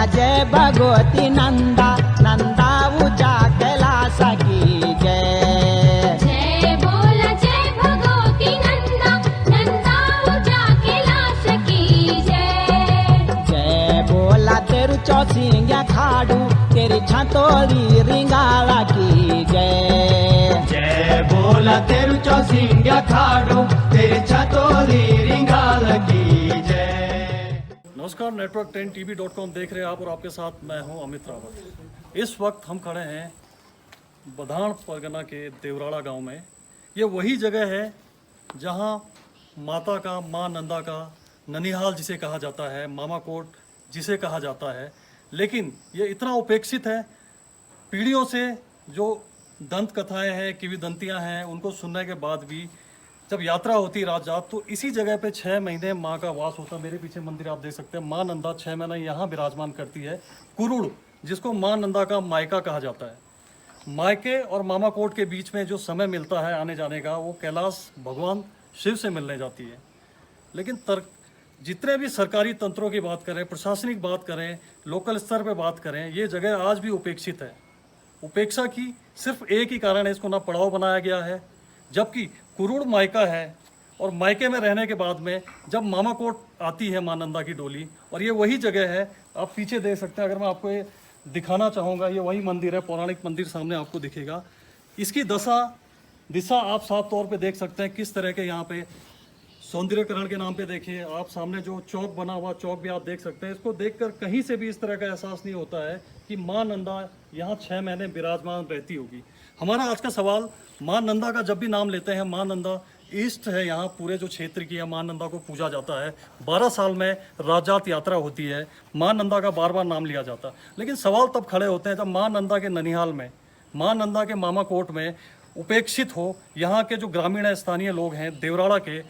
बोला जय भगवती नंदा नंदा ऊंचा कैलाश की जय। जय बोला जय भगवती नंदा नंदा ऊंचा कैलाश की जय। जय बोला तेरु चौसिंग्या खाड़ू तेरी छतोरी रिंगाला की जय। जय बोला तेरु चौसिंग्या खाड़ू तेरी छतोरी रिंगाल की जय। नमस्कार, नेटवर्क 10tv.com देख रहे हैं आप और आपके साथ मैं हूं अमित रावत। इस वक्त हम खड़े हैं बधान परगना के देवराड़ा गांव में। ये वही जगह है जहां माता का, मां नंदा का ननिहाल जिसे कहा जाता है, मामा कोट जिसे कहा जाता है, लेकिन ये इतना उपेक्षित है। पीढ़ियों से जो दंत कथाएं हैं, किंवदंतियां हैं, उनको सुनने के बाद भी जब यात्रा होती रात रात तो इसी जगह पे 6 महीने माँ का वास होता। मेरे पीछे मंदिर आप देख सकते हैं। माँ नंदा 6 महीने यहाँ विराजमान करती है। कुरुड़, जिसको माँ नंदा का मायका कहा जाता है। मायके और मामा कोट के बीच में जो समय मिलता है आने जाने का, वो कैलाश भगवान शिव से मिलने जाती है। लेकिन जितने भी सरकारी तंत्रों की बात करें, प्रशासनिक बात करें, लोकल स्तर पर बात करें, ये जगह आज भी उपेक्षित है। उपेक्षा की सिर्फ एक ही कारण है, इसको ना पड़ाव बनाया गया है। जबकि कुरुड़ मायका है और मायके में रहने के बाद में जब मामा कोट आती है मां नंदा की डोली, और ये वही जगह है, आप पीछे देख सकते हैं। अगर मैं आपको ये दिखाना चाहूँगा, ये वही मंदिर है, पौराणिक मंदिर सामने आपको दिखेगा। इसकी दिशा आप साफ तौर पे देख सकते हैं किस तरह के यहाँ पे सौंदर्यकरण के नाम पे देखिए आप सामने जो चौक बना हुआ, चौक भी आप देख सकते हैं। इसको देखकर कहीं से भी इस तरह का एहसास नहीं होता है कि मां नंदा यहाँ 6 महीने विराजमान रहती होगी। हमारा आज का सवाल, मां नंदा का जब भी नाम लेते हैं, मां नंदा ईस्ट है, यहाँ पूरे जो क्षेत्र की है मां नंदा को पूजा जाता है। 12 साल में राजात यात्रा होती है, मां नंदा का बार बार नाम लिया जाता है। लेकिन सवाल तब खड़े होते हैं जब मां नंदा के ननिहाल में, मां नंदा के मामा कोट में उपेक्षित हो। यहाँ के जो ग्रामीण स्थानीय लोग हैं देवराड़ा के,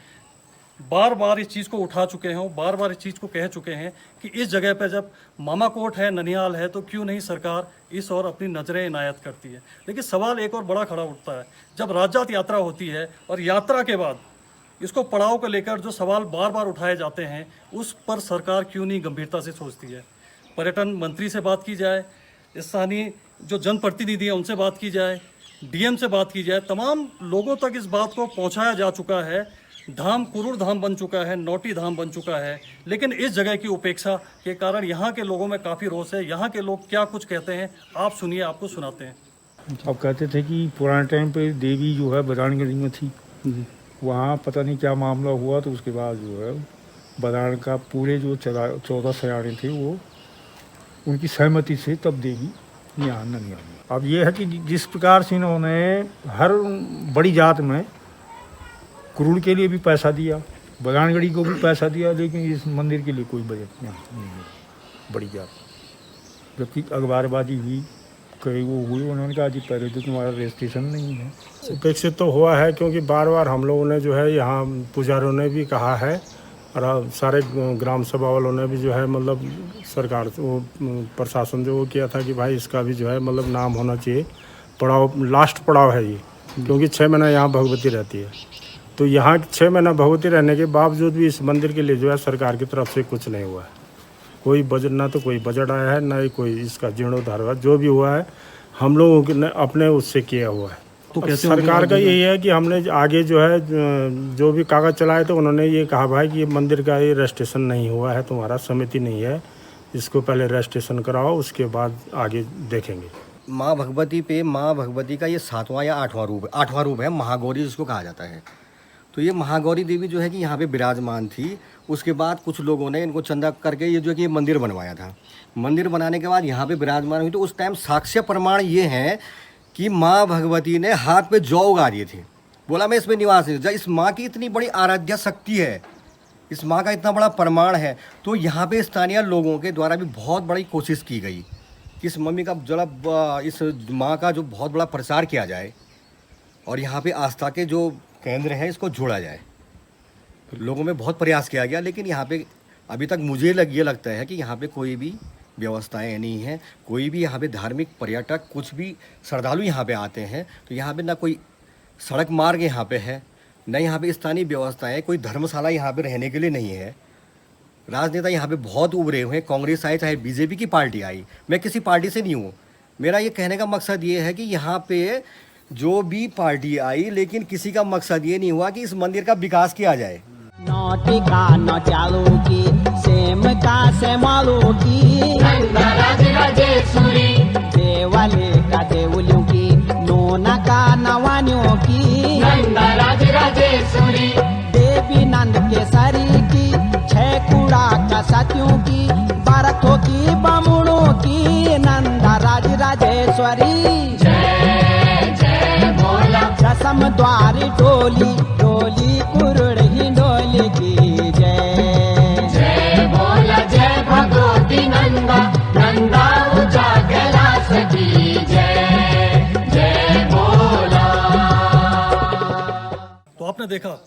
बार बार इस चीज़ को उठा चुके हैं, बार बार इस चीज़ को कह चुके हैं कि इस जगह पर जब मामा कोट है, ननिहाल है, तो क्यों नहीं सरकार इस ओर अपनी नज़रें इनायत करती है। लेकिन सवाल एक और बड़ा खड़ा उठता है, जब राजात यात्रा होती है और यात्रा के बाद इसको पड़ाव को लेकर जो सवाल बार बार उठाए जाते हैं, उस पर सरकार क्यों नहीं गंभीरता से सोचती है। पर्यटन मंत्री से बात की जाए, स्थानीय जो जनप्रतिनिधि हैं उनसे बात की जाए, डीएम से बात की जाए, तमाम लोगों तक इस बात को पहुँचाया जा चुका है। धाम कुरुड़ धाम बन चुका है, नौटी धाम बन चुका है, लेकिन इस जगह की उपेक्षा के कारण यहाँ के लोगों में काफ़ी रोष है। यहाँ के लोग क्या कुछ कहते हैं, आप सुनिए, आपको सुनाते हैं। अब कहते थे कि पुराने टाइम पे देवी जो है बदानगढ़ी में थी, वहाँ पता नहीं क्या मामला हुआ, तो उसके बाद जो है बदान का पूरे जो 14 सयाने थे वो उनकी सहमति से तब देवी यहाँ नहीं आई। अब ये है कि जिस प्रकार से इन्होंने हर बड़ी जात में कुरुड़ के लिए भी पैसा दिया, बदानगढ़ी को भी पैसा दिया, लेकिन इस मंदिर के लिए कोई बजट नहीं है बड़ी जात। जबकि अखबारबाजी हुई, कई वो हुई, उन्होंने कहा जी पहले तो तुम्हारा रजिस्ट्रेशन नहीं है। उपेक्षित तो हुआ है, क्योंकि बार बार हम लोगों ने जो है यहाँ पुजारियों ने भी कहा है और सारे ग्राम सभा वालों ने भी जो है मतलब सरकार वो प्रशासन जो किया था कि भाई इसका भी जो है मतलब नाम होना चाहिए। पड़ाव लास्ट पड़ाव है ये, क्योंकि 6 महीना यहाँ भगवती रहती है। तो यहाँ 6 महीना भगवती रहने के बावजूद भी इस मंदिर के लिए जो है सरकार की तरफ से कुछ नहीं हुआ है। कोई बजट, ना तो कोई बजट आया है, ना ही कोई इसका जीर्णोद्धार हुआ। जो भी हुआ है हम लोगों ने अपने उससे किया हुआ है। तो कैसे सरकार का यही है कि हमने आगे जो है जो भी कागज चलाए तो उन्होंने ये कहा भाई कि ये मंदिर का ये रजिस्ट्रेशन नहीं हुआ है, तुम्हारा समिति नहीं है, इसको पहले रजिस्ट्रेशन कराओ, उसके बाद आगे देखेंगे। माँ भगवती पे, माँ भगवती का ये 7वां या 8वां रूप है, महागौरी जिसको कहा जाता है। तो ये महागौरी देवी जो है कि यहाँ पे विराजमान थी। उसके बाद कुछ लोगों ने इनको चंदा करके ये जो है कि ये मंदिर बनवाया था। मंदिर बनाने के बाद यहाँ पे विराजमान हुई, तो उस टाइम साक्ष्य प्रमाण ये हैं कि माँ भगवती ने हाथ पे जौ उगा दिए थे, बोला मैं इसमें निवास है। जब इस माँ की इतनी बड़ी आराध्या शक्ति है, इस माँ का इतना बड़ा प्रमाण है, तो यहाँ पे स्थानीय लोगों के द्वारा भी बहुत बड़ी कोशिश की गई कि इस मम्मी का जरा इस माँ का जो बहुत बड़ा प्रचार किया जाए और यहाँ पे आस्था के जो केंद्र है इसको जोड़ा जाए। लोगों में बहुत प्रयास किया गया, लेकिन यहाँ पे अभी तक मुझे ये लगता है कि यहाँ पे कोई भी व्यवस्थाएं नहीं हैं। कोई भी यहाँ पे धार्मिक पर्यटक, कुछ भी श्रद्धालु यहाँ पे आते हैं तो यहाँ पे ना कोई सड़क मार्ग यहाँ पे है, न यहाँ पे स्थानीय व्यवस्थाएं, कोई धर्मशाला यहाँ पे रहने के लिए नहीं है। राजनेता यहाँ पे बहुत उभरे हुए हैं, कांग्रेस आए चाहे बीजेपी की पार्टी आई, मैं किसी पार्टी से नहीं हूँ। मेरा ये कहने का मकसद ये है कि यहाँ पे जो भी पार्टी आई, लेकिन किसी का मकसद ये नहीं हुआ कि इस मंदिर का विकास किया जाए। नोटी का न चालू की, सेम का से मालू की, देवाले का देवलियों की, नोना का नवानियों की, देवी नंद केसरी की, छह कुड़ा का सतियों की, बारखों की बामुणों की, नंदा राज राजेश्वरी, दसम द्वारी डोली डोली कुरुड़ हिंडोली की जय। जय बोला जय भगवती नंदा, नंदा ऊंचा कैलाश की जय। जय बोला। तो आपने देखा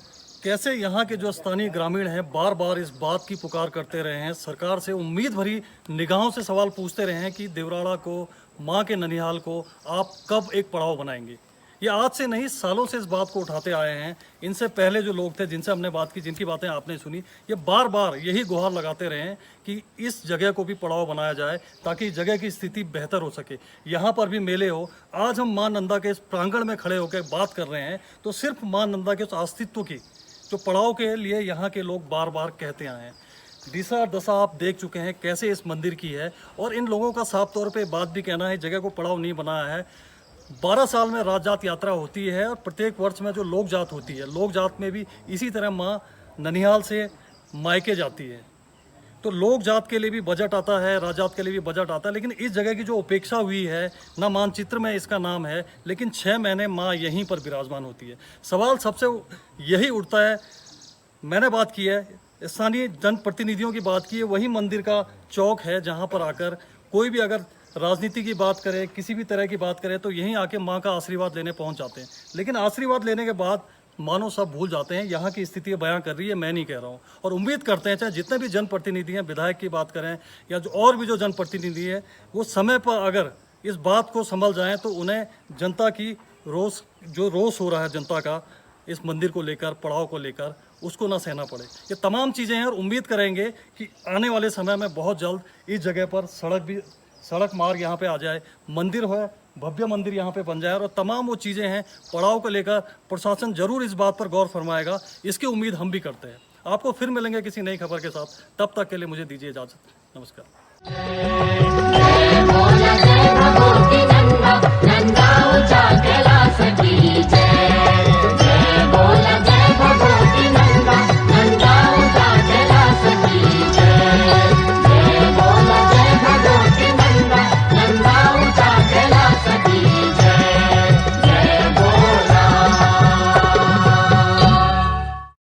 कैसे यहाँ के जो स्थानीय ग्रामीण हैं बार बार इस बात की पुकार करते रहे हैं, सरकार से उम्मीद भरी निगाहों से सवाल पूछते रहे हैं कि देवराड़ा को, माँ के ननिहाल को आप कब एक पड़ाव बनाएंगे। ये आज से नहीं, सालों से इस बात को उठाते आए हैं। इनसे पहले जो लोग थे जिनसे हमने बात की, जिनकी बातें आपने सुनी, ये बार बार यही गुहार लगाते रहे हैं कि इस जगह को भी पड़ाव बनाया जाए ताकि जगह की स्थिति बेहतर हो सके, यहाँ पर भी मेले हो। आज हम माँ नंदा के इस प्रांगण में खड़े होकर बात कर रहे हैं तो सिर्फ माँ नंदा के उस अस्तित्व की जो पड़ाव के लिए यहाँ के लोग बार बार कहते आए हैं। दिशा दशा आप देख चुके हैं कैसे इस मंदिर की है, और इन लोगों का साफ तौर पे बात भी कहना है जगह को पड़ाव नहीं बनाया है। 12 साल में राज जात यात्रा होती है और प्रत्येक वर्ष में जो लोक जात होती है, लोक जात में भी इसी तरह माँ ननिहाल से मायके जाती है। तो लोक जात के लिए भी बजट आता है, राजात के लिए भी बजट आता है, लेकिन इस जगह की जो उपेक्षा हुई है, ना मानचित्र में इसका नाम है, लेकिन 6 महीने माँ यहीं पर विराजमान होती है। सवाल सबसे यही उठता है, मैंने बात की है, स्थानीय जनप्रतिनिधियों की बात की है, वही मंदिर का चौक है जहाँ पर आकर कोई भी अगर राजनीति की बात करे, किसी भी तरह की बात करे, तो यहीं आके माँ का आशीर्वाद लेने पहुँच जाते हैं। लेकिन आशीर्वाद लेने के बाद मानो सब भूल जाते हैं। यहाँ की स्थिति बयां कर रही है, मैं नहीं कह रहा हूँ। और उम्मीद करते हैं चाहे जितने भी जनप्रतिनिधि हैं, विधायक की बात करें या जो और भी जो जनप्रतिनिधि हैं, वो समय पर अगर इस बात को संभल जाएं तो उन्हें जनता की रोष हो रहा है जनता का इस मंदिर को लेकर, पड़ाव को लेकर, उसको ना सहना पड़े। ये तमाम चीज़ें हैं और उम्मीद करेंगे कि आने वाले समय में बहुत जल्द इस जगह पर सड़क मार्ग यहाँ पे आ जाए, मंदिर हो, भव्य मंदिर यहाँ पे बन जाए, और तमाम वो चीज़ें हैं पड़ाव को लेकर प्रशासन जरूर इस बात पर गौर फरमाएगा, इसकी उम्मीद हम भी करते हैं। आपको फिर मिलेंगे किसी नई खबर के साथ, तब तक के लिए मुझे दीजिए इजाज़त। नमस्कार। जय बोला जय भगवती नंदा, नंदा ऊंचा